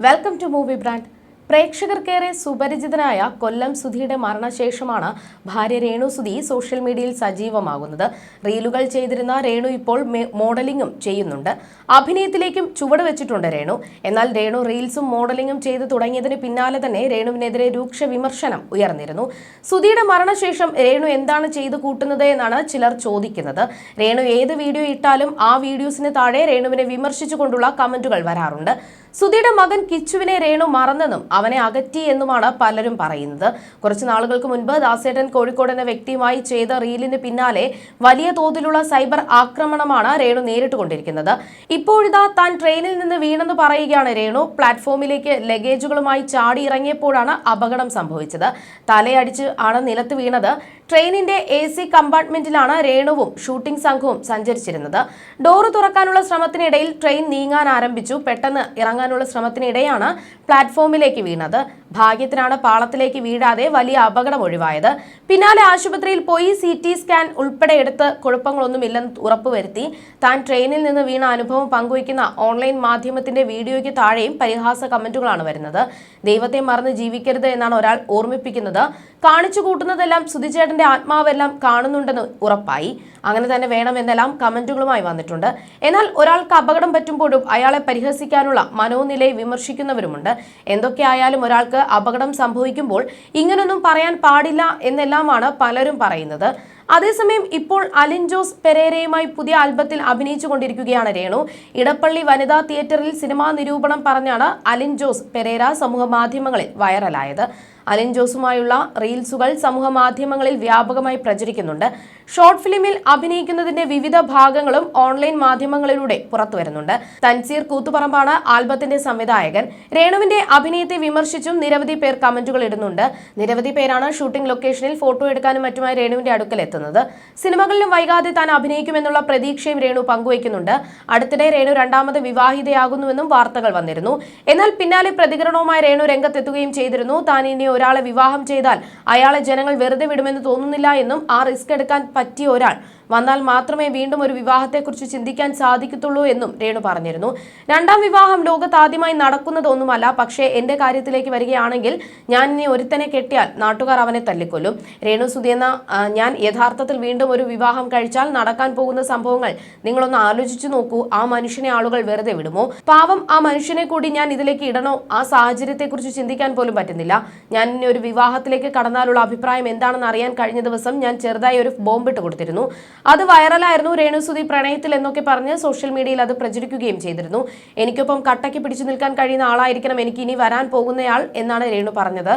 Welcome to movie brand. പ്രേക്ഷകർക്കേറെ സുപരിചിതനായ കൊല്ലം സുധിയുടെ മരണശേഷമാണ് ഭാര്യ രേണു സുധി സോഷ്യൽ മീഡിയയിൽ സജീവമാകുന്നത്. റീലുകൾ ചെയ്തിരുന്ന രേണു ഇപ്പോൾ മോഡലിംഗും ചെയ്യുന്നുണ്ട്. അഭിനയത്തിലേക്കും ചുവട് വെച്ചിട്ടുണ്ട് രേണു. എന്നാൽ രേണു റീൽസും മോഡലിംഗും ചെയ്തു തുടങ്ങിയതിന് പിന്നാലെ തന്നെ രേണുവിനെതിരെ രൂക്ഷ വിമർശനം ഉയർന്നിരുന്നു. സുധിയുടെ മരണശേഷം രേണു എന്താണ് ചെയ്തു കൂട്ടുന്നത് എന്നാണ് ചിലർ ചോദിക്കുന്നത്. രേണു ഏത് വീഡിയോ ഇട്ടാലും ആ വീഡിയോസിന് താഴെ രേണുവിനെ വിമർശിച്ചുകൊണ്ടുള്ള കമന്റുകൾ വരാറുണ്ട്. സുധിയുടെ മകൻ കിച്ചുവിനെ രേണു മറന്നെന്നും അവനെ അകറ്റി എന്നുമാണ് പലരും പറയുന്നത്. കുറച്ചു നാളുകൾക്ക് മുൻപ് ദാസേട്ടൻ കോഴിക്കോട് എന്ന വ്യക്തിയുമായി ചെയ്ത റീലിന് പിന്നാലെ വലിയ തോതിലുള്ള സൈബർ ആക്രമണമാണ് രേണു നേരിട്ടുകൊണ്ടിരിക്കുന്നത്. ഇപ്പോഴിതാ താൻ ട്രെയിനിൽ നിന്ന് വീണെന്ന് പറയുകയാണ് രേണു. പ്ലാറ്റ്ഫോമിലേക്ക് ലഗേജുകളുമായി ചാടി ഇറങ്ങിയപ്പോഴാണ് അപകടം സംഭവിച്ചത്. തലയടിച്ച് ആണ് നിലത്ത് വീണത്. ട്രെയിനിന്റെ AC കമ്പാർട്ട്മെന്റിലാണ് രേണുവും ഷൂട്ടിംഗ് സംഘവും സഞ്ചരിച്ചിരുന്നത്. ഡോറ് തുറക്കാനുള്ള ശ്രമത്തിനിടയിൽ ട്രെയിൻ നീങ്ങാൻ ആരംഭിച്ചു. പെട്ടെന്ന് ഇറങ്ങാനുള്ള ശ്രമത്തിനിടെയാണ് പ്ലാറ്റ്ഫോമിലേക്ക് വീണത്. ഭാഗ്യത്തിനാണ് പാളത്തിലേക്ക് വീഴാതെ വലിയ അപകടം ഒഴിവായത്. പിന്നാലെ ആശുപത്രിയിൽ പോയി CT സ്കാൻ ഉൾപ്പെടെ എടുത്ത് കുഴപ്പങ്ങളൊന്നുമില്ലെന്ന് ഉറപ്പുവരുത്തി. താൻ ട്രെയിനിൽ നിന്ന് വീണ അനുഭവം പങ്കുവയ്ക്കുന്ന ഓൺലൈൻ മാധ്യമത്തിന്റെ വീഡിയോയ്ക്ക് താഴെയും പരിഹാസ കമന്റുകളാണ് വരുന്നത്. ദൈവത്തെ മറന്ന് ജീവിക്കരുത് എന്നാണ് ഒരാൾ ഓർമ്മിപ്പിക്കുന്നത്. കാണിച്ചു കൂട്ടുന്നതെല്ലാം സുധിചേട്ടന്റെ ആത്മാവെല്ലാം കാണുന്നുണ്ടെന്ന് ഉറപ്പായി. അങ്ങനെ തന്നെ വേണമെന്നെല്ലാം കമന്റുകളുമായി വന്നിട്ടുണ്ട്. എന്നാൽ ഒരാൾക്ക് അപകടം പറ്റുമ്പോഴും അയാളെ പരിഹസിക്കാനുള്ള മനോനിലയെ വിമർശിക്കുന്നവരുമുണ്ട്. എന്തൊക്കെയായാലും ഒരാൾക്ക് അപകടം സംഭവിക്കുമ്പോൾ ഇങ്ങനൊന്നും പറയാൻ പാടില്ല എന്നെല്ലാമാണ് പലരും പറയുന്നത്. അതേസമയം ഇപ്പോൾ അലിൻ ജോസ് പെരേരയുമായി പുതിയ ആൽബത്തിൽ അഭിനയിച്ചു കൊണ്ടിരിക്കുകയാണ് രേണു. ഇടപ്പള്ളി വനിതാ തിയേറ്ററിൽ സിനിമാ നിരൂപണം പറഞ്ഞാണ് അലിൻ ജോസ് പെരേര സമൂഹ മാധ്യമങ്ങളിൽ വൈറലായത്. അലിൻ ജോസുമായുള്ള റീൽസുകൾ സമൂഹ മാധ്യമങ്ങളിൽ വ്യാപകമായി പ്രചരിക്കുന്നുണ്ട്. ഷോർട്ട് ഫിലിമിൽ അഭിനയിക്കുന്നതിന്റെ വിവിധ ഭാഗങ്ങളും ഓൺലൈൻ മാധ്യമങ്ങളിലൂടെ പുറത്തുവരുന്നുണ്ട്. തൻസീർ കൂത്തുപറമ്പാണ് ആൽബത്തിന്റെ സംവിധായകൻ. രേണുവിന്റെ അഭിനയത്തെ വിമർശിച്ചും നിരവധി പേർ കമന്റുകൾ ഇടുന്നുണ്ട്. നിരവധി പേരാണ് ഷൂട്ടിംഗ് ലൊക്കേഷനിൽ ഫോട്ടോ എടുക്കാനും മറ്റുമായി രേണുവിന്റെ അടുക്കൽ എത്തുന്നത്. സിനിമകളിലും വൈകാതെ താൻ അഭിനയിക്കുമെന്നുള്ള പ്രതീക്ഷയും രേണു പങ്കുവയ്ക്കുന്നുണ്ട്. അടുത്തിടെ രേണു രണ്ടാമത് വിവാഹിതയാകുന്നുവെന്നും വാർത്തകൾ വന്നിരുന്നു. എന്നാൽ പിന്നാലെ പ്രതികരണവുമായി രേണു രംഗത്തെത്തുകയും ചെയ്തിരുന്നു. താൻ ഇനി ഒരാളെ വിവാഹം ചെയ്താൽ അയാളെ ജനങ്ങൾ വെറുതെ വിടുമെന്ന് തോന്നുന്നില്ല എന്നും ആ റിസ്ക് എടുക്കാൻ പറ്റിയ ഒരാൾ വന്നാൽ മാത്രമേ വീണ്ടും ഒരു വിവാഹത്തെക്കുറിച്ച് ചിന്തിക്കാൻ സാധിക്കത്തുള്ളൂ എന്നും രേണു പറഞ്ഞിരുന്നു. രണ്ടാം വിവാഹം ലോകത്ത് ആദ്യമായി നടക്കുന്നതൊന്നുമല്ല. പക്ഷേ എന്റെ കാര്യത്തിലേക്ക് വരികയാണെങ്കിൽ ഞാൻ ഇനി ഒരുത്തനെ കെട്ടിയാൽ നാട്ടുകാർ അവനെ തല്ലിക്കൊല്ലും. രേണു സുധി എന്ന ഞാൻ യഥാർത്ഥത്തിൽ വീണ്ടും ഒരു വിവാഹം കഴിച്ചാൽ നടക്കാൻ പോകുന്ന സംഭവങ്ങൾ നിങ്ങളൊന്ന് ആലോചിച്ചു നോക്കൂ. ആ മനുഷ്യനെ ആളുകൾ വെറുതെ വിടുമോ? പാവം ആ മനുഷ്യനെ കൂടി ഞാൻ ഇതിലേക്ക് ഇടണോ? ആ സാഹചര്യത്തെക്കുറിച്ച് ചിന്തിക്കാൻ പോലും പറ്റുന്നില്ല. ഞാൻ ഇനി ഒരു വിവാഹത്തിലേക്ക് കടന്നാലുള്ള അഭിപ്രായം എന്താണെന്ന് അറിയാൻ കഴിഞ്ഞ ദിവസം ഞാൻ ചെറുതായി ഒരു ബോംബിട്ട് കൊടുത്തിരുന്നു. അത് വൈറലായിരുന്നു. രേണു സുധി പ്രണയത്തിൽ എന്നൊക്കെ പറഞ്ഞ് സോഷ്യൽ മീഡിയയിൽ അത് പ്രചരിക്കുകയും ചെയ്തിരുന്നു. എനിക്കൊപ്പം കട്ടയ്ക്ക് പിടിച്ചു നിൽക്കാൻ കഴിയുന്ന ആളായിരിക്കണം എനിക്ക് ഇനി വരാൻ പോകുന്നയാൾ എന്നാണ് രേണു പറഞ്ഞത്.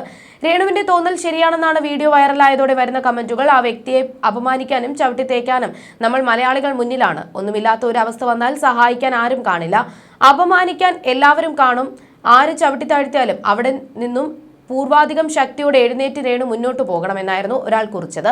രേണുവിന്റെ തോന്നൽ ശരിയാണെന്നാണ് വീഡിയോ വൈറലായതോടെ വരുന്ന കമന്റുകൾ. ആ വ്യക്തിയെ അപമാനിക്കാനും ചവിട്ടി തേക്കാനും നമ്മൾ മലയാളികൾ മുന്നിലാണ്. ഒന്നുമില്ലാത്ത ഒരു അവസ്ഥ വന്നാൽ സഹായിക്കാൻ ആരും കാണില്ല. അപമാനിക്കാൻ എല്ലാവരും കാണും. ആര് ചവിട്ടി താഴ്ത്തിയാലും അവിടെ നിന്നും പൂർവാധികം ശക്തിയോടെ എഴുന്നേറ്റ് രേണു മുന്നോട്ട് പോകണമെന്നായിരുന്നു ഒരാൾ കുറിച്ചത്.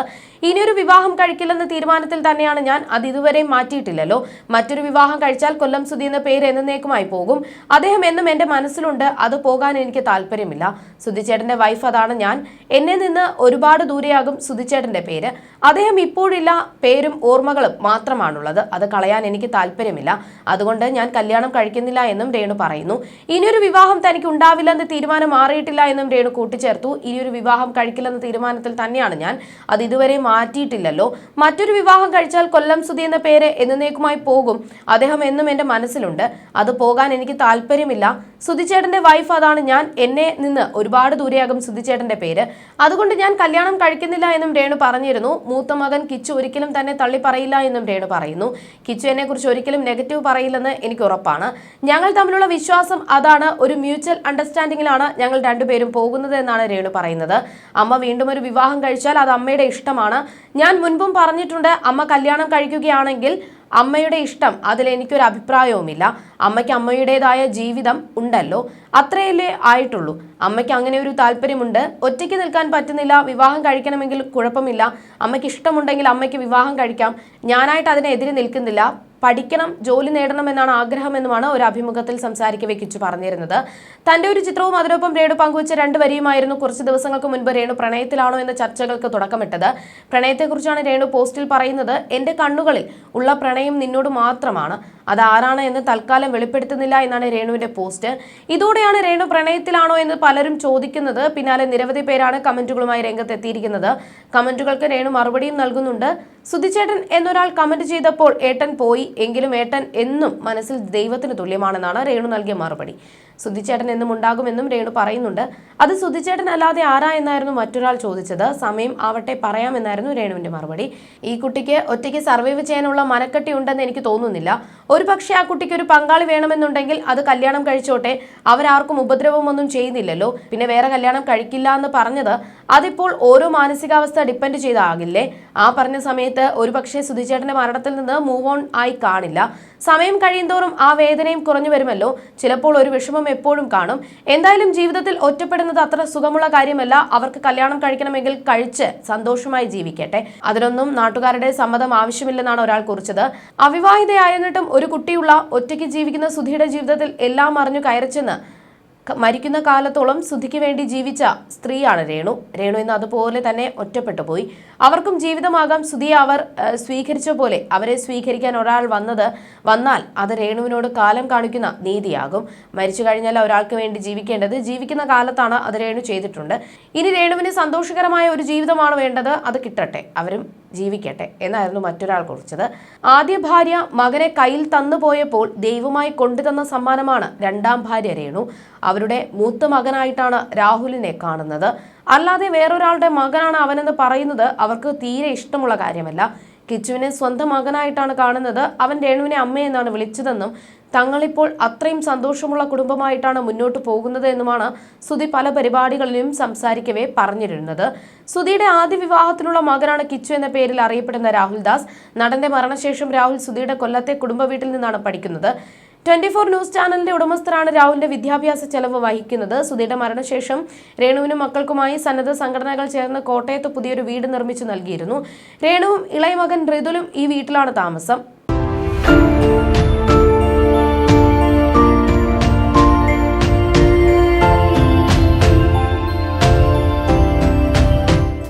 ഇനിയൊരു വിവാഹം കഴിക്കില്ലെന്ന തീരുമാനത്തിൽ തന്നെയാണ് ഞാൻ. അത് ഇതുവരെയും മാറ്റിയിട്ടില്ലല്ലോ. മറ്റൊരു വിവാഹം കഴിച്ചാൽ കൊല്ലം സുധി എന്ന പേര് എന്നേക്കുമായി പോകും. അദ്ദേഹം എന്നും എന്റെ മനസ്സിലുണ്ട്. അത് പോകാൻ എനിക്ക് താല്പര്യമില്ല. സുധിച്ചേട്ടന്റെ വൈഫ് അതാണ് ഞാൻ. എന്നെ നിന്ന് ഒരുപാട് ദൂരെയാകും സുധിച്ചേട്ടന്റെ പേര്. അദ്ദേഹം ഇപ്പോഴില്ല. പേരും ഓർമ്മകളും മാത്രമാണുള്ളത്. അത് കളയാൻ എനിക്ക് താല്പര്യമില്ല. അതുകൊണ്ട് ഞാൻ കല്യാണം കഴിക്കുന്നില്ല എന്നും രേണു പറയുന്നു. ഇനിയൊരു വിവാഹം തനിക്ക് ഉണ്ടാവില്ലെന്ന് തീരുമാനം മാറിയിട്ടില്ല എന്നും രേണു കൂട്ടിച്ചേർത്തു. ഇനിയൊരു വിവാഹം കഴിക്കില്ലെന്ന തീരുമാനത്തിൽ തന്നെയാണ് ഞാൻ. അത് ഇതുവരെ മാറ്റിയിട്ടില്ലല്ലോ. മറ്റൊരു വിവാഹം കഴിച്ചാൽ കൊല്ലം സുധി എന്ന പേര് എന്നേക്കുമായി പോകും. അദ്ദേഹം എന്നും എന്റെ മനസ്സിലുണ്ട്. അത് പോകാൻ എനിക്ക് താല്പര്യമില്ല. സുധിച്ചേട്ടന്റെ വൈഫ് അതാണ് ഞാൻ. എന്നെ നിന്ന് ഒരുപാട് ദൂരെയാകും സുധിച്ചേട്ടന്റെ പേര്. അതുകൊണ്ട് ഞാൻ കല്യാണം കഴിക്കുന്നില്ല എന്നും രേണു പറഞ്ഞിരുന്നു. മൂത്ത മകൻ കിച്ചു ഒരിക്കലും തന്നെ തള്ളി പറയില്ല എന്നും രേണു പറയുന്നു. കിച്ചു എന്നെ കുറിച്ച് ഒരിക്കലും നെഗറ്റീവ് പറയില്ലെന്ന് എനിക്ക് ഉറപ്പാണ്. ഞങ്ങൾ തമ്മിലുള്ള വിശ്വാസം അതാണ്. ഒരു മ്യൂച്വൽ അണ്ടർസ്റ്റാൻഡിങ്ങിലാണ് ഞങ്ങൾ രണ്ടുപേരും പോകുന്നത് എന്നാണ് രേണു പറയുന്നത്. അമ്മ വീണ്ടും ഒരു വിവാഹം കഴിച്ചാൽ അത് അമ്മയുടെ ഇഷ്ടമാണ്. ഞാൻ മുൻപും പറഞ്ഞിട്ടുണ്ട്. അമ്മ കല്യാണം കഴിക്കുകയാണെങ്കിൽ അമ്മയുടെ ഇഷ്ടം. അതിൽ എനിക്കൊരു അഭിപ്രായവുമില്ല. അമ്മയ്ക്ക് അമ്മയുടേതായ ജീവിതം ഉണ്ടല്ലോ. അത്രയല്ലേ ആയിട്ടുള്ളൂ. അമ്മയ്ക്ക് അങ്ങനെ ഒരു താല്പര്യമുണ്ട്. ഒറ്റയ്ക്ക് നിൽക്കാൻ പറ്റുന്നില്ല. വിവാഹം കഴിക്കണമെങ്കിൽ കുഴപ്പമില്ല. അമ്മയ്ക്ക് ഇഷ്ടമുണ്ടെങ്കിൽ അമ്മയ്ക്ക് വിവാഹം കഴിക്കാം. ഞാനായിട്ട് അതിനെതിരെ നിൽക്കുന്നില്ല. പഠിക്കണം, ജോലി നേടണമെന്നാണ് ആഗ്രഹമെന്നുമാണ് ഒരു അഭിമുഖത്തിൽ സംസാരിക്കവേ കിച്ചു പറഞ്ഞിരുന്നത്. തന്റെ ഒരു ചിത്രവും അതിനൊപ്പം രേണു പങ്കുവച്ച 2 വരിയുമായിരുന്നു കുറച്ച് ദിവസങ്ങൾക്ക് മുൻപ് രേണു പ്രണയത്തിലാണോ എന്ന ചർച്ചകൾക്ക് തുടക്കമിട്ടത്. പ്രണയത്തെക്കുറിച്ചാണ് രേണു പോസ്റ്റിൽ പറയുന്നത്. എന്റെ കണ്ണുകളിൽ ഉള്ള പ്രണയം നിന്നോട് മാത്രമാണ്, അത് ആരാണ് എന്ന് തൽക്കാലം വെളിപ്പെടുത്തുന്നില്ല എന്നാണ് രേണുവിന്റെ പോസ്റ്റ്. ഇതോടെയാണ് രേണു പ്രണയത്തിലാണോ എന്ന് പലരും ചോദിക്കുന്നത്. പിന്നാലെ നിരവധി പേരാണ് കമന്റുകളുമായി രംഗത്തെത്തിയിരിക്കുന്നത്. കമന്റുകൾക്ക് രേണു മറുപടിയും നൽകുന്നുണ്ട്. സുധിച്ചേട്ടൻ എന്നൊരാൾ കമന്റ് ചെയ്തപ്പോൾ ഏട്ടൻ പോയി, എങ്കിലും ഏട്ടൻ എന്നും മനസ്സിൽ ദൈവത്തിന് തുല്യമാണെന്നാണ് രേണു നൽകിയ മറുപടി. സുധിച്ചേട്ടൻ എന്നും ഉണ്ടാകുമെന്നും രേണു പറയുന്നുണ്ട്. അത് സുധിച്ചേട്ടൻ അല്ലാതെ ആരാ എന്നായിരുന്നു മറ്റൊരാൾ ചോദിച്ചത്. സമയം ആവട്ടെ പറയാമെന്നായിരുന്നു രേണുവിന്റെ മറുപടി. ഈ കുട്ടിക്ക് ഒറ്റയ്ക്ക് സർവൈവ് ചെയ്യാനുള്ള മനക്കെട്ടി ഉണ്ടെന്ന് എനിക്ക് തോന്നുന്നില്ല. ഒരുപക്ഷെ ആ കുട്ടിക്ക് ഒരു പങ്കാളി വേണമെന്നുണ്ടെങ്കിൽ അത് കല്യാണം കഴിച്ചോട്ടെ, അവരാർക്കും ഉപദ്രവമൊന്നും ചെയ്യുന്നില്ലല്ലോ. പിന്നെ വേറെ കല്യാണം കഴിക്കില്ല എന്ന് പറഞ്ഞത് അതിപ്പോൾ ഓരോ മാനസികാവസ്ഥ ഡിപ്പെൻഡ് ചെയ്താകില്ലേ. ആ പറഞ്ഞ സമയത്ത് ഒരുപക്ഷെ സുധിച്ചേട്ടന്റെ മരണത്തിൽ നിന്ന് മൂവ് ഓൺ ആയി കാണില്ല. സമയം കഴിയുന്തോറും ആ വേദനയും കുറഞ്ഞു വരുമല്ലോ. ചിലപ്പോൾ ഒരു വിഷമം എപ്പോഴും കാണും. എന്തായാലും ജീവിതത്തിൽ ഒറ്റപ്പെടുന്നത് അത്ര സുഖമുള്ള കാര്യമല്ല. അവർക്ക് കല്യാണം കഴിക്കണമെങ്കിൽ കഴിച്ച് സന്തോഷമായി ജീവിക്കട്ടെ. അതിനൊന്നും നാട്ടുകാരുടെ സമ്മതം ആവശ്യമില്ലെന്നാണ് ഒരാൾ കുറിച്ചത്. അവിവാഹിതയായിരുന്നിട്ടും ഒരു കുട്ടിയുള്ള ഒറ്റയ്ക്ക് ജീവിക്കുന്ന സുധിയുടെ ജീവിതത്തിൽ എല്ലാം അറിഞ്ഞു കയറിച്ചെന്ന് മരിക്കുന്ന കാലത്തോളം സുധിക്ക് വേണ്ടി ജീവിച്ച സ്ത്രീയാണ് രേണു. രേണു ഇന്ന് അതുപോലെ തന്നെ ഒറ്റപ്പെട്ടു പോയി. അവർക്കും ജീവിതമാകാം. സുധിയെ അവർ സ്വീകരിച്ച പോലെ അവരെ സ്വീകരിക്കാൻ ഒരാൾ വന്നാൽ അത് രേണുവിനോട് കാലം കാണിക്കുന്ന നീതിയാകും. മരിച്ചു കഴിഞ്ഞാൽ ഒരാൾക്ക് വേണ്ടി ജീവിക്കേണ്ടത് ജീവിക്കുന്ന കാലത്താണ്. അത് രേണു ചെയ്തിട്ടുണ്ട്. ഇനി രേണുവിന് സന്തോഷകരമായ ഒരു ജീവിതമാണ് വേണ്ടത്. അത് കിട്ടട്ടെ, അവരും ജീവിക്കട്ടെ എന്നായിരുന്നു മറ്റൊരാൾ കുറിച്ചത്. ആദ്യ ഭാര്യ മകനെ കയ്യിൽ തന്നുപോയപ്പോൾ ദൈവമായി കൊണ്ടുതന്ന സമ്മാനമാണ് 2ാം ഭാര്യ രേണു. അവരുടെ മൂത്ത മകനായിട്ടാണ് രാഹുലിനെ കാണുന്നത്. അല്ലാതെ വേറൊരാളുടെ മകനാണ് അവനെന്ന് പറയുന്നത് അവർക്ക് തീരെ ഇഷ്ടമുള്ള കാര്യമല്ല. കിച്ചുവിനെ സ്വന്തം മകനായിട്ടാണ് കാണുന്നത്. അവൻ രേണുവിനെ അമ്മയെന്നാണ് വിളിച്ചതെന്നും തങ്ങളിപ്പോൾ അത്രയും സന്തോഷമുള്ള കുടുംബമായിട്ടാണ് മുന്നോട്ട് പോകുന്നത് എന്നുമാണ് സുധി പല പരിപാടികളിലും സംസാരിക്കവേ പറഞ്ഞിരുന്നത്. സുധിയുടെ ആദ്യ വിവാഹത്തിലുള്ള മകനാണ് കിച്ചു എന്ന പേരിൽ അറിയപ്പെടുന്ന രാഹുൽ ദാസ്. നടന്റെ മരണശേഷം രാഹുൽ സുധിയുടെ കൊല്ലത്തെ കുടുംബ വീട്ടിൽ നിന്നാണ് പഠിക്കുന്നത്. 24 ന്യൂസ് ചാനലിന്റെ ഉടമസ്ഥരാണ് രാഹുലിന്റെ വിദ്യാഭ്യാസ ചെലവ് വഹിക്കുന്നത്. സുധിയുടെ മരണശേഷം രേണുവിനും മക്കൾക്കുമായി സന്നദ്ധ സംഘടനകൾ ചേർന്ന് കോട്ടയത്ത് പുതിയൊരു വീട് നിർമ്മിച്ചു നൽകിയിരുന്നു. രേണുവും ഇളയ മകൻ ഋതുലും ഈ വീട്ടിലാണ് താമസം.